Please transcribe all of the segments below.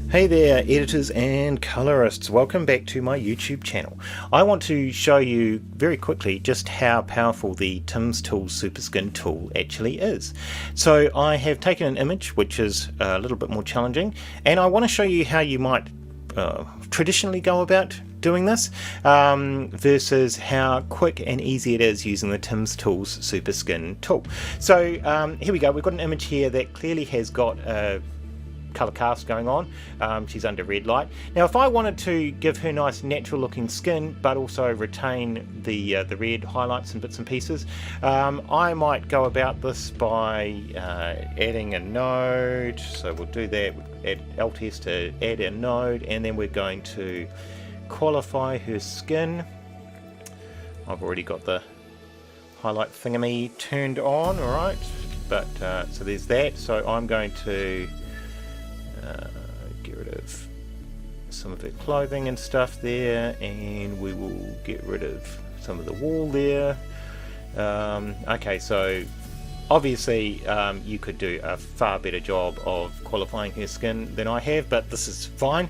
Hey there editors and colorists, welcome back to my YouTube channel. I want to show you very quickly just how powerful the Tim's Tools Super Skin tool actually is. So I have taken an image which is a little bit more challenging, and I want to show you how you might traditionally go about doing this versus how quick and easy it is using the Tim's Tools Super Skin tool. So here we go, we've got an image here that clearly has got a color cast going on. She's under red light. Now if I wanted to give her nice natural looking skin but also retain the red highlights and bits and pieces, I might go about this by adding a node. So we'll do that, add Alt S to add a node, and then we're going to qualify her skin. I've already got the highlight thingamy turned on, alright, but so there's that. So I'm going to get rid of some of her clothing and stuff there, and we will get rid of some of the wall there. Okay, so obviously you could do a far better job of qualifying her skin than I have, but this is fine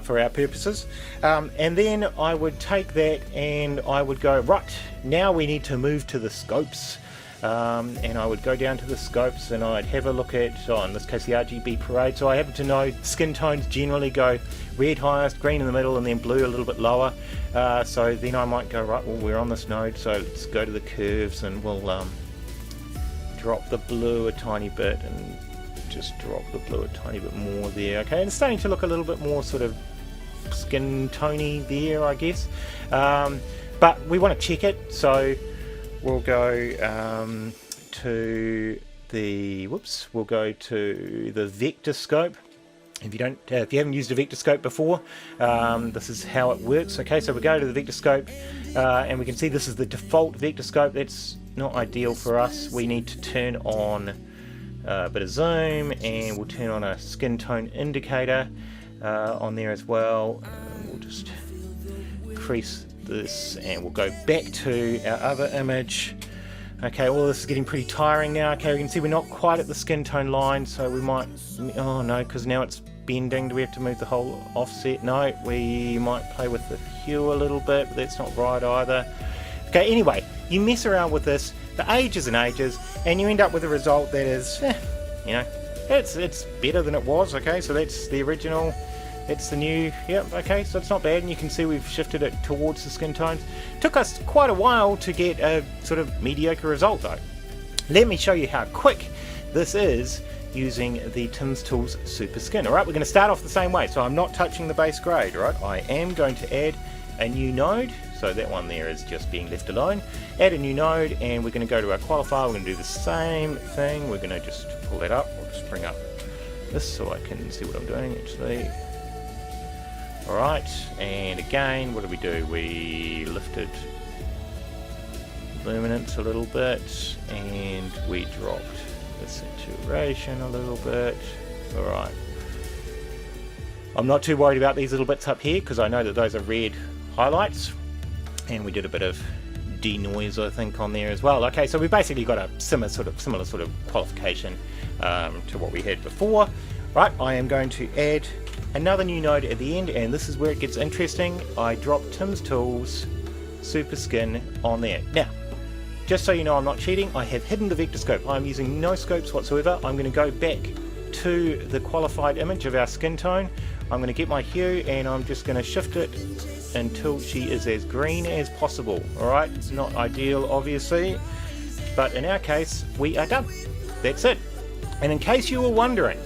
for our purposes. And then I would take that and I would go, right, now we need to move to the scopes. And I would go down to the scopes and I'd have a look at, in this case, the RGB parade. So I happen to know skin tones generally go red highest, green in the middle, and then blue a little bit lower. So then I might go, right, well, we're on this node, so let's go to the curves and we'll drop the blue a tiny bit and just drop the blue a tiny bit more there. Okay, and it's starting to look a little bit more sort of skin tony there, I guess. But we want to check it, so we'll go to the vector scope. If you haven't used a vector scope before, this is how it works. Okay, so we go to the vector scope, and we can see this is the default vector scope. That's not ideal for us. We need to turn on a bit of zoom, and we'll turn on a skin tone indicator on there as well. We'll just increase this and we'll go back to our other image. Okay, all this is getting pretty tiring now. Okay, we can see we're not quite at the skin tone line, so we might, oh no, because now it's bending. Do we have to move the whole offset? No, we might play with the hue a little bit, but that's not right either. Okay, anyway, you mess around with this for ages and ages, and you end up with a result that is, you know, it's better than it was. Okay, so that's the original. It's the new, yep, okay, so it's not bad, and you can see we've shifted it towards the skin tones. Took us quite a while to get a sort of mediocre result though. Let me show you how quick this is using the Tim's Tools Super Skin. Alright, we're going to start off the same way, so I'm not touching the base grade, alright? I am going to add a new node, so that one there is just being left alone. Add a new node, and we're going to go to our qualifier. We're going to do the same thing. We're going to just pull that up. I'll just bring up this so I can see what I'm doing actually. Alright, and again, what do? We lifted luminance a little bit, and we dropped the saturation a little bit. Alright. I'm not too worried about these little bits up here, because I know that those are red highlights, and we did a bit of denoise, I think, on there as well. Okay, so we've basically got a similar sort of qualification to what we had before. Right, I am going to add another new node at the end, and this is where it gets interesting. I drop Tim's Tools Super Skin on there. Now, just so you know I'm not cheating, I have hidden the vector scope. I'm using no scopes whatsoever. I'm going to go back to the qualified image of our skin tone. I'm going to get my hue, and I'm just going to shift it until she is as green as possible. Alright, it's not ideal obviously, but in our case we are done. That's it. And in case you were wondering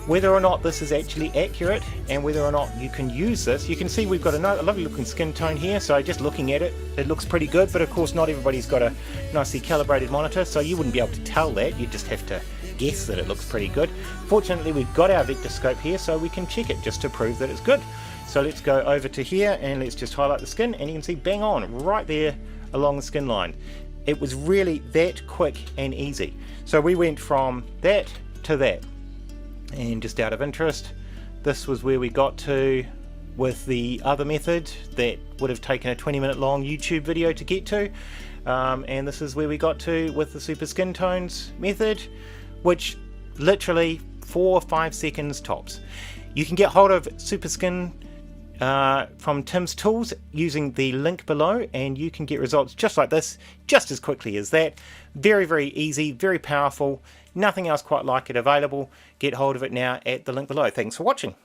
whether or not this is actually accurate and whether or not you can use this, you can see we've got a lovely looking skin tone here. So just looking at it, it looks pretty good, but of course not everybody's got a nicely calibrated monitor, so you wouldn't be able to tell that. You just have to guess that it looks pretty good. Fortunately, we've got our vector scope here, so we can check it just to prove that it's good. So let's go over to here and let's just highlight the skin, and you can see bang on right there along the skin line. It was really that quick and easy. So we went from that to that. And just out of interest, this was where we got to with the other method that would have taken a 20-minute long YouTube video to get to, and this is where we got to with the Super Skin Tones method, which literally 4 or 5 seconds tops. You can get hold of Super Skin from Tim's Tools using the link below, and you can get results just like this, just as quickly as that. Very, very easy, very powerful, nothing else quite like it available. Get hold of it now at the link below. Thanks for watching.